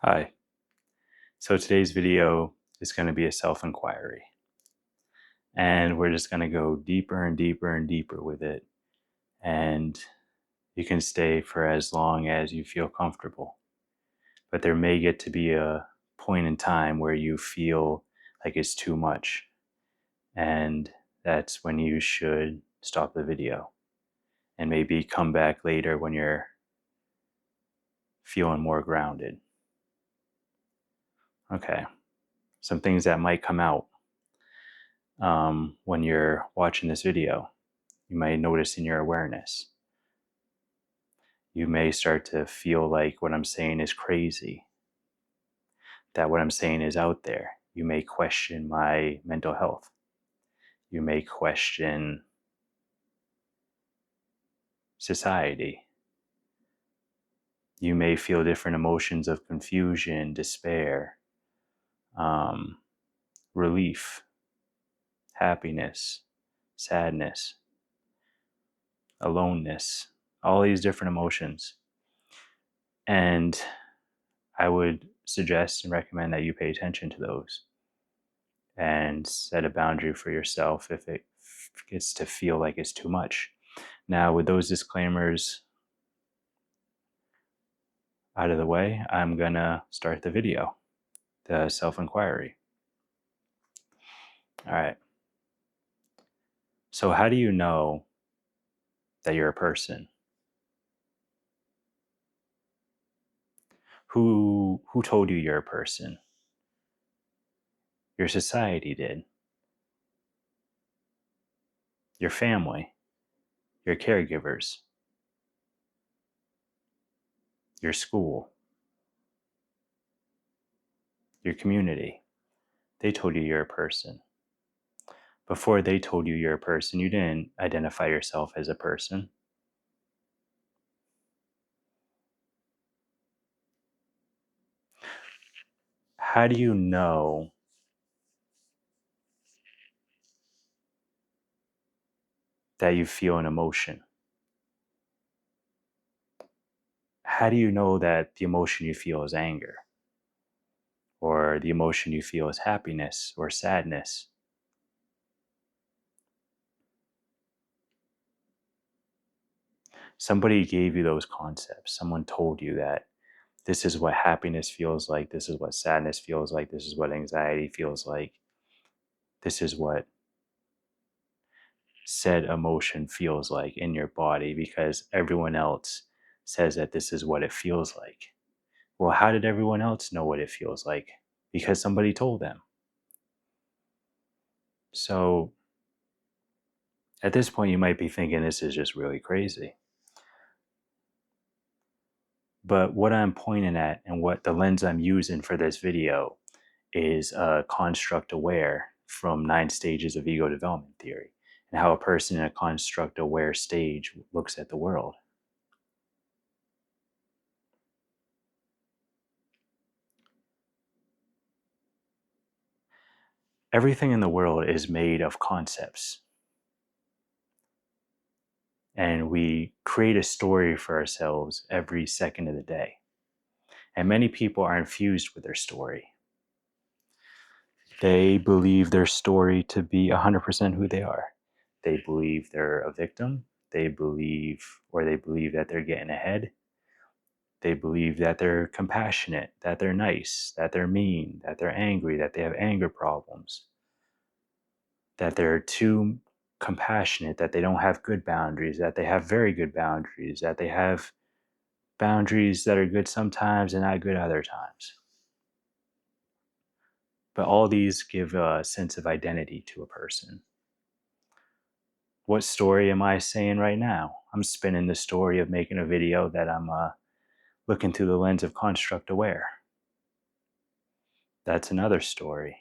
Hi. So today's video is going to be a self-inquiry, and we're just going to go deeper and deeper and deeper with it. And you can stay for as long as you feel comfortable. But there may get to be a point in time where you feel like it's too much. And that's when you should stop the video and maybe come back later when you're feeling more grounded. Okay. Some things that might come out when you're watching this video. You may notice in your awareness. You may start to feel like what I'm saying is crazy, that what I'm saying is out there. You may question my mental health. You may question society. You may feel different emotions of confusion, despair, um, relief, happiness, sadness, aloneness, all these different emotions. And I would suggest and recommend that you pay attention to those and set a boundary for yourself if it gets to feel like it's too much. Now, with those disclaimers out of the way, I'm gonna start the video, the self-inquiry. All right. So how do you know that you're a person? Who told you you're a person? Your society did. Your family, your caregivers, your school, your community. They told you you're a person. Before they told you you're a person, you didn't identify yourself as a person. How do you know that you feel an emotion? How do you know that the emotion you feel is anger? Or the emotion you feel is happiness or sadness? Somebody gave you those concepts. Someone told you that this is what happiness feels like, this is what sadness feels like, this is what anxiety feels like, this is what said emotion feels like in your body because everyone else says that this is what it feels like. Well, how did everyone else know what it feels like? Because somebody told them. So at this point, you might be thinking this is just really crazy. But what I'm pointing at and what the lens I'm using for this video is construct aware from 9 stages of ego development theory and how a person in a construct aware stage looks at the world. Everything in the world is made of concepts. And we create a story for ourselves every second of the day. And many people are infused with their story. They believe their story to be 100% who they are. They believe they're a victim. They believe that they're getting ahead. They believe that they're compassionate, that they're nice, that they're mean, that they're angry, that they have anger problems, that they're too compassionate, that they don't have good boundaries, that they have very good boundaries, that they have boundaries that are good sometimes and not good other times. But all these give a sense of identity to a person. What story am I saying right now? I'm spinning the story of making a video that I'm looking through the lens of construct aware. That's another story.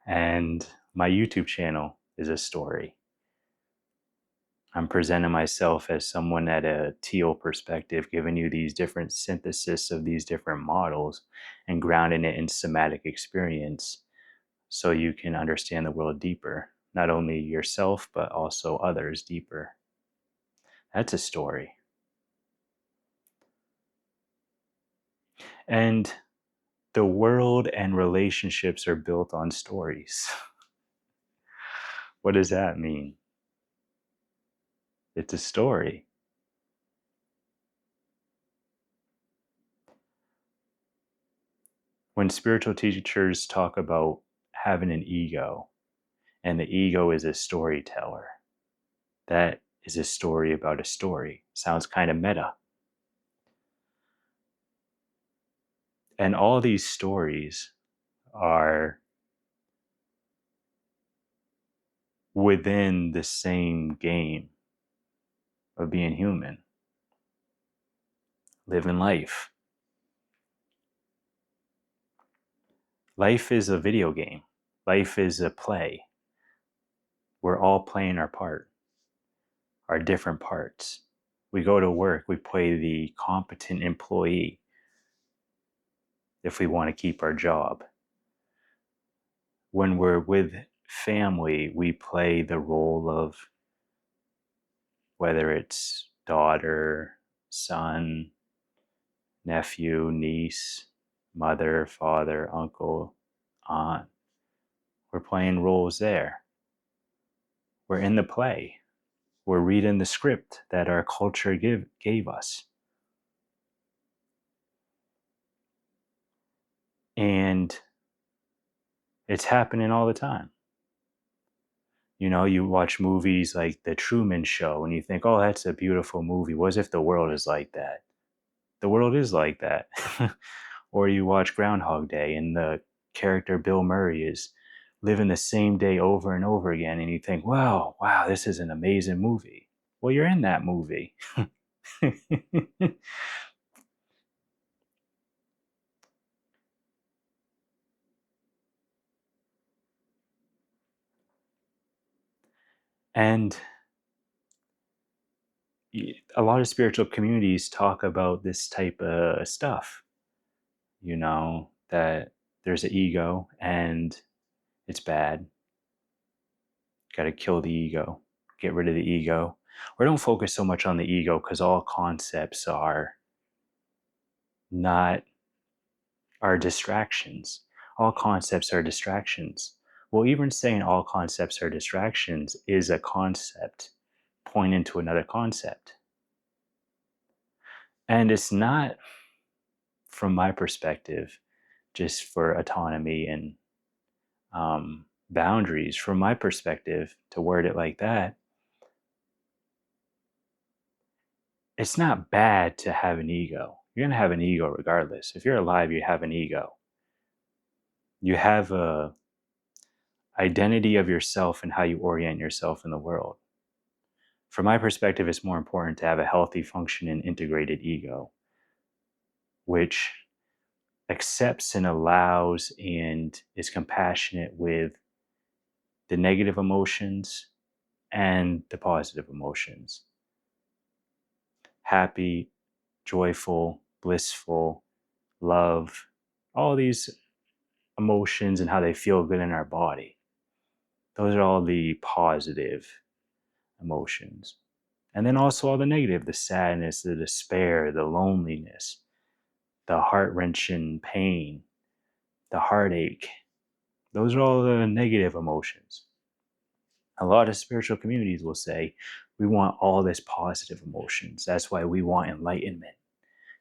And my YouTube channel is a story. I'm presenting myself as someone at a teal perspective, giving you these different synthesis of these different models and grounding it in somatic experience so you can understand the world deeper, not only yourself, but also others deeper. That's a story. And the world and relationships are built on stories. What does that mean? It's a story. When spiritual teachers talk about having an ego, and the ego is a storyteller, that is a story about a story. Sounds kind of meta. And all these stories are within the same game of being human, living life. Life is a video game. Life is a play. We're all playing our part, our different parts. We go to work, we play the competent employee if we want to keep our job. When we're with family, we play the role of whether it's daughter, son, nephew, niece, mother, father, uncle, aunt. We're playing roles there. We're in the play. We're reading the script that our culture gave us. And it's happening all the time. You know, you watch movies like The Truman Show and you think, oh, that's a beautiful movie. What if the world is like that? The world is like that. Or you watch Groundhog Day and the character Bill Murray is living the same day over and over again. And you think, wow, this is an amazing movie. Well, you're in that movie. And a lot of spiritual communities talk about this type of stuff, you know, that there's an ego and it's bad. Got to kill the ego, get rid of the ego. Or don't focus so much on the ego because all concepts are not are distractions. All concepts are distractions. Well, even saying all concepts are distractions is a concept pointing to another concept. And it's not, from my perspective, just for autonomy and boundaries. From my perspective, to word it like that, it's not bad to have an ego. You're going to have an ego regardless. If you're alive, you have an ego. You have a identity of yourself and how you orient yourself in the world. From my perspective, it's more important to have a healthy, functioning, integrated ego, which accepts and allows and is compassionate with the negative emotions and the positive emotions. Happy, joyful, blissful, love, all these emotions and how they feel good in our body. Those are all the positive emotions. And then also all the negative, the sadness, the despair, the loneliness, the heart-wrenching pain, the heartache. Those are all the negative emotions. A lot of spiritual communities will say, we want all this positive emotions. That's why we want enlightenment,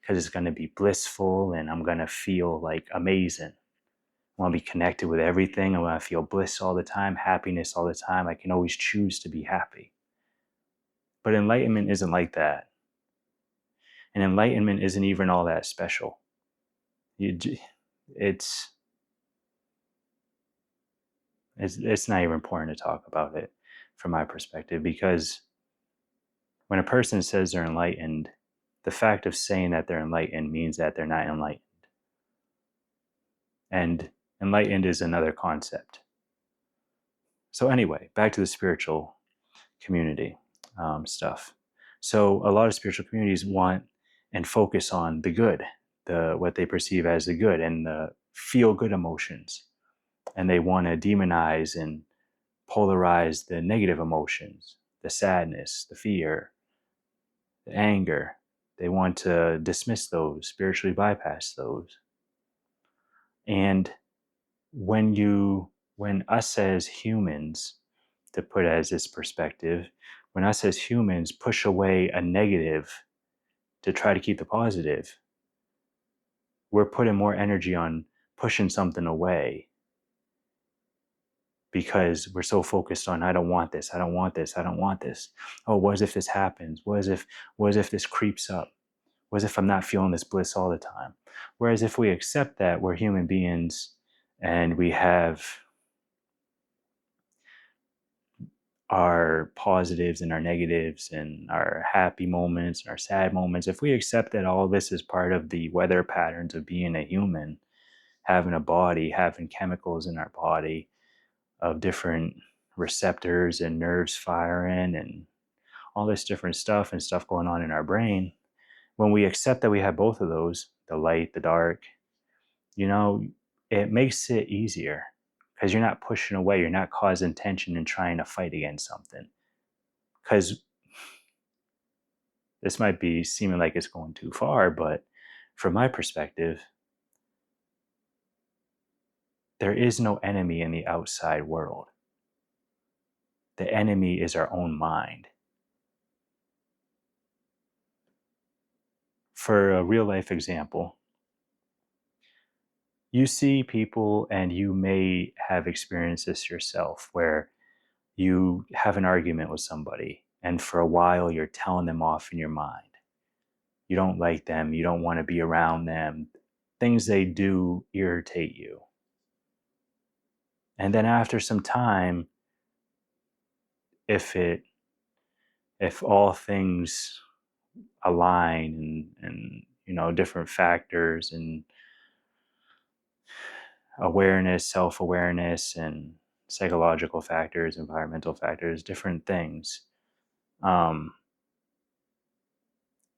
because it's going to be blissful and I'm going to feel like amazing. I want to be connected with everything. I want to feel bliss all the time, happiness all the time. I can always choose to be happy. But enlightenment isn't like that. And enlightenment isn't even all that special. It's not even important to talk about it from my perspective, because when a person says they're enlightened, the fact of saying that they're enlightened means that they're not enlightened. And enlightened is another concept. So anyway, back to the spiritual community stuff. So a lot of spiritual communities want and focus on the good, what they perceive as the good and the feel good emotions. And they want to demonize and polarize the negative emotions, the sadness, the fear, the anger, They want to dismiss those, spiritually bypass those. And when us as humans, to put it as this perspective, when us as humans push away a negative to try to keep the positive, we're putting more energy on pushing something away because we're so focused on, I don't want this, I don't want this, I don't want this. Oh, what if this happens? What if this creeps up? What if I'm not feeling this bliss all the time? Whereas if we accept that we're human beings and we have our positives and our negatives and our happy moments and our sad moments, if we accept that all this is part of the weather patterns of being a human, having a body, having chemicals in our body of different receptors and nerves firing and all this different stuff and stuff going on in our brain, when we accept that we have both of those, the light, the dark, it makes it easier because you're not pushing away, you're not causing tension and trying to fight against something. Because this might be seeming like it's going too far, but from my perspective, there is no enemy in the outside world. The enemy is our own mind. For a real life example, you see people, and you may have experienced this yourself, where you have an argument with somebody, and for a while you're telling them off in your mind. You don't like them, you don't want to be around them. Things they do irritate you. And then after some time, if all things align and different factors and awareness, self-awareness, and psychological factors, environmental factors, different things um,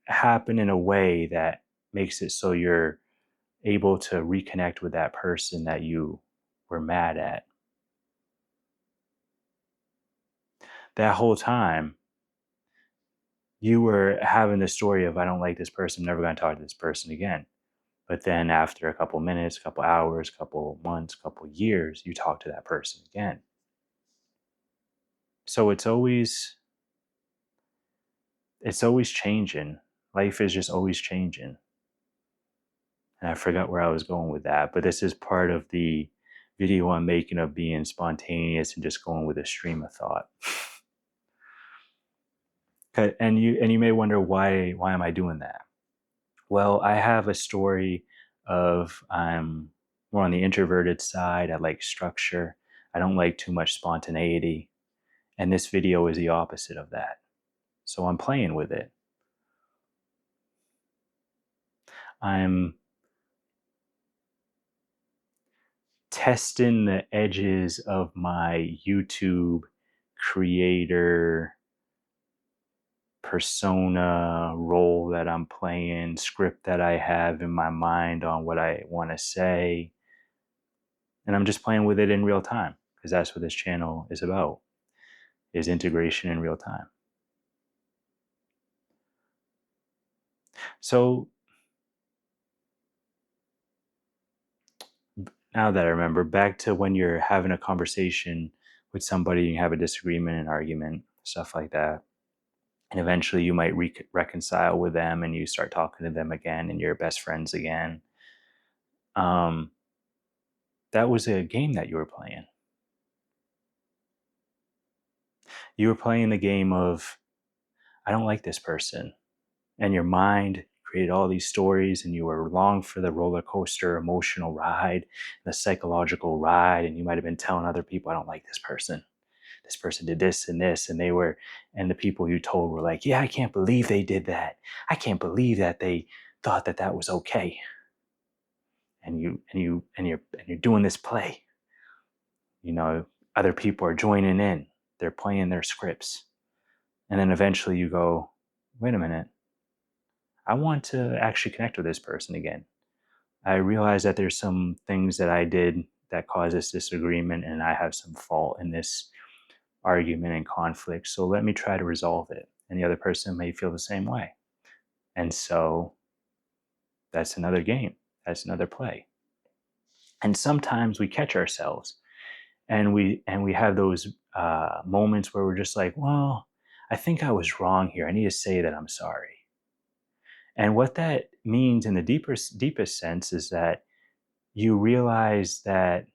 happen in a way that makes it so you're able to reconnect with that person that you were mad at. That whole time, you were having the story of, I don't like this person, I'm never going to talk to this person again. But then after a couple minutes, couple hours, couple months, couple years, you talk to that person again. So it's always changing. Life is just always changing. And I forgot where I was going with that, but this is part of the video I'm making of being spontaneous and just going with a stream of thought. And you may wonder, why am I doing that? Well, I have a story of, I'm more on the introverted side. I like structure. I don't like too much spontaneity. And this video is the opposite of that. So I'm playing with it. I'm testing the edges of my YouTube creator persona, role that I'm playing, script that I have in my mind on what I want to say. And I'm just playing with it in real time, because that's what this channel is about, is integration in real time. So now that I remember, back to when you're having a conversation with somebody, you have a disagreement, an argument, stuff like that. And eventually you might reconcile with them and you start talking to them again and you're best friends again. That was a game that you were playing. You were playing the game of, I don't like this person. And your mind created all these stories, and you were along for the roller coaster emotional ride, the psychological ride. And you might have been telling other people, I don't like this person. This person did this and this. And the people you told were like, yeah, I can't believe they did that. I can't believe that they thought that that was okay. And you're doing this play. Other people are joining in. They're playing their scripts. And then eventually you go, wait a minute. I want to actually connect with this person again. I realize that there's some things that I did that caused this disagreement, and I have some fault in this argument and conflict. So let me try to resolve it. And the other person may feel the same way. And so that's another game, that's another play. And sometimes we catch ourselves and we have those moments where we're just like, well, I think I was wrong here. I need to say that I'm sorry. And what that means in the deepest sense is that you realize that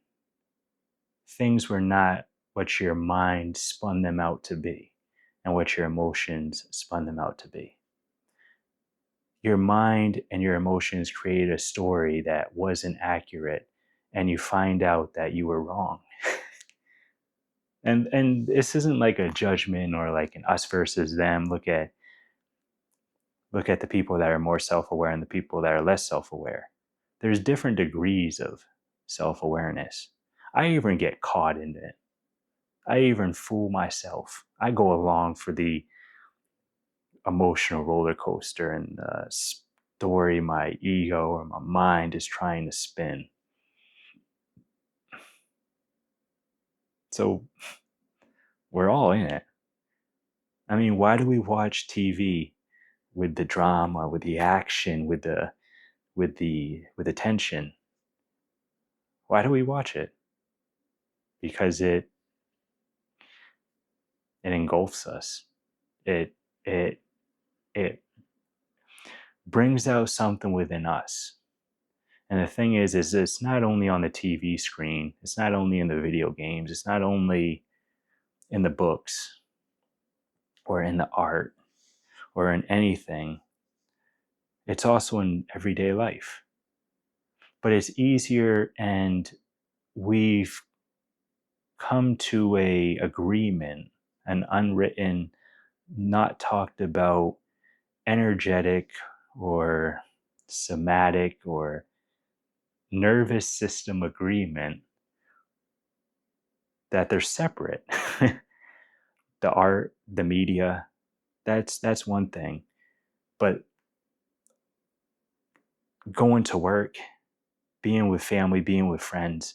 things were not what your mind spun them out to be and what your emotions spun them out to be. Your mind and your emotions created a story that wasn't accurate, and you find out that you were wrong. And this isn't like a judgment or like an us versus them. Look at the people that are more self-aware and the people that are less self-aware. There's different degrees of self-awareness. I even get caught in it. I even fool myself. I go along for the emotional roller coaster and the story my ego or my mind is trying to spin. So we're all in it. I mean, why do we watch TV with the drama, with the action, with the tension? Why do we watch it? Because it engulfs us. It it it brings out something within us. And the thing is it's not only on the TV screen, it's not only in the video games, it's not only in the books or in the art or in anything. It's also in everyday life. But it's easier, and we've come to a agreement, an unwritten, not talked about, energetic or somatic or nervous system agreement that they're separate. The art, the media, that's one thing. But going to work, being with family, being with friends,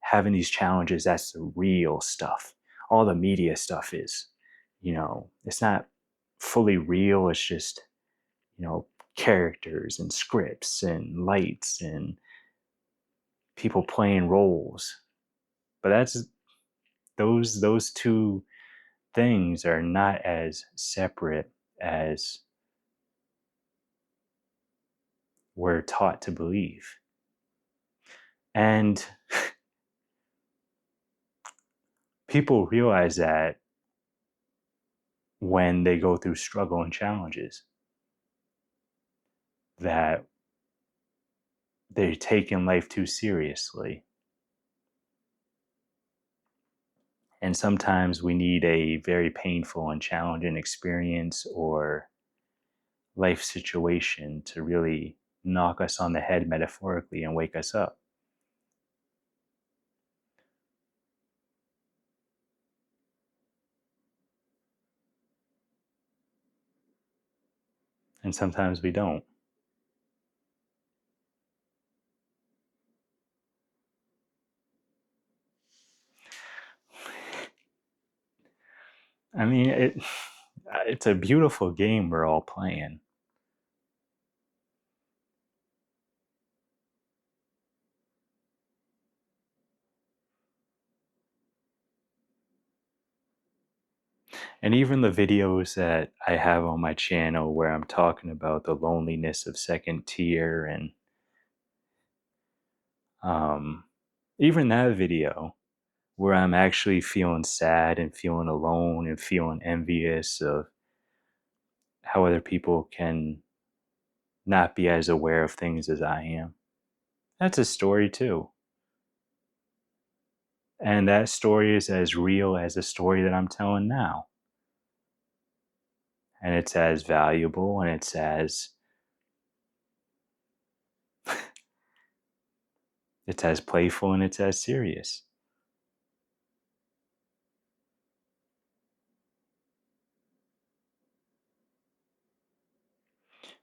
having these challenges, that's the real stuff. All the media stuff is, it's not fully real. It's just, characters and scripts and lights and people playing roles. But those two things are not as separate as we're taught to believe. And people realize that when they go through struggle and challenges, that they're taking life too seriously. And sometimes we need a very painful and challenging experience or life situation to really knock us on the head metaphorically and wake us up. And sometimes we don't. I mean, it's a beautiful game we're all playing. And even the videos that I have on my channel where I'm talking about the loneliness of second tier and um, even that video where I'm actually feeling sad and feeling alone and feeling envious of how other people can not be as aware of things as I am. That's a story too. And that story is as real as the story that I'm telling now. And it's as valuable and it's as playful and it's as serious.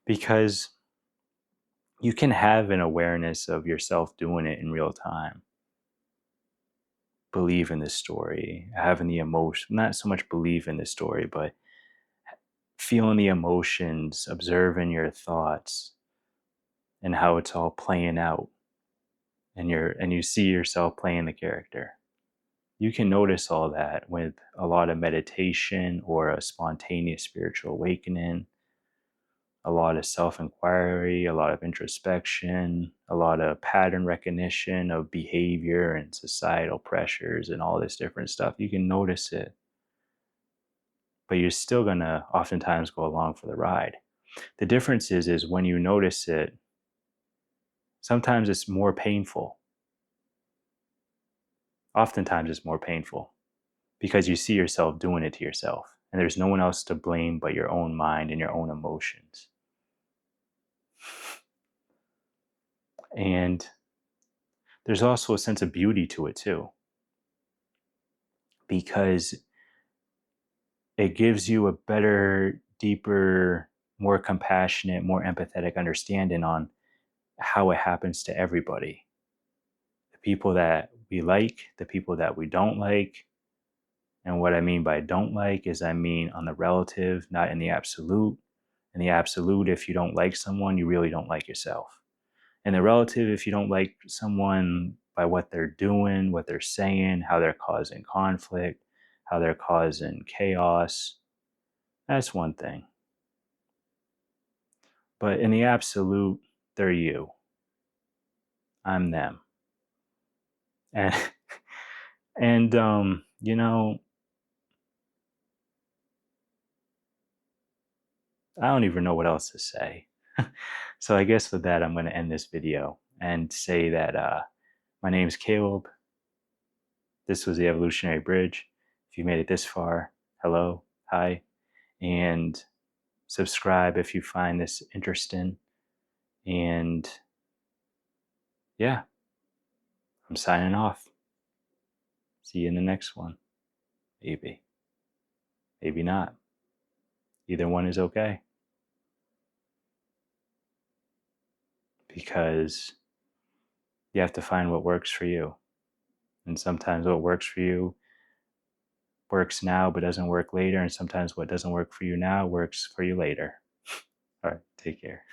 Because you can have an awareness of yourself doing it in real time. Believe in this story, having the emotion, not so much believe in the story, but feeling the emotions, observing your thoughts and how it's all playing out, and you see yourself playing the character. You can notice all that with a lot of meditation or a spontaneous spiritual awakening, a lot of self inquiry, a lot of introspection, a lot of pattern recognition of behavior and societal pressures and all this different stuff. You can notice it, but you're still going to oftentimes go along for the ride. The difference is when you notice it, sometimes it's more painful. Oftentimes it's more painful because you see yourself doing it to yourself, and there's no one else to blame but your own mind and your own emotions. And there's also a sense of beauty to it too, because it gives you a better, deeper, more compassionate, more empathetic understanding on how it happens to everybody. The people that we like, the people that we don't like. And what I mean by don't like is I mean on the relative, not in the absolute. In the absolute, if you don't like someone, you really don't like yourself. In the relative, if you don't like someone by what they're doing, what they're saying, how they're causing conflict, how they're causing chaos, that's one thing. But in the absolute, they're you. I'm them. And and you know, I don't even know what else to say. So I guess with that, I'm going to end this video and say that my name's Caleb. This was the Evolutionary Bridge. If you made it this far, hello, hi, and subscribe if you find this interesting. And yeah, I'm signing off. See you in the next one. Maybe. Maybe not. Either one is okay. Because you have to find what works for you. And sometimes what works for you works now but doesn't work later. And sometimes what doesn't work for you now works for you later. All right, take care.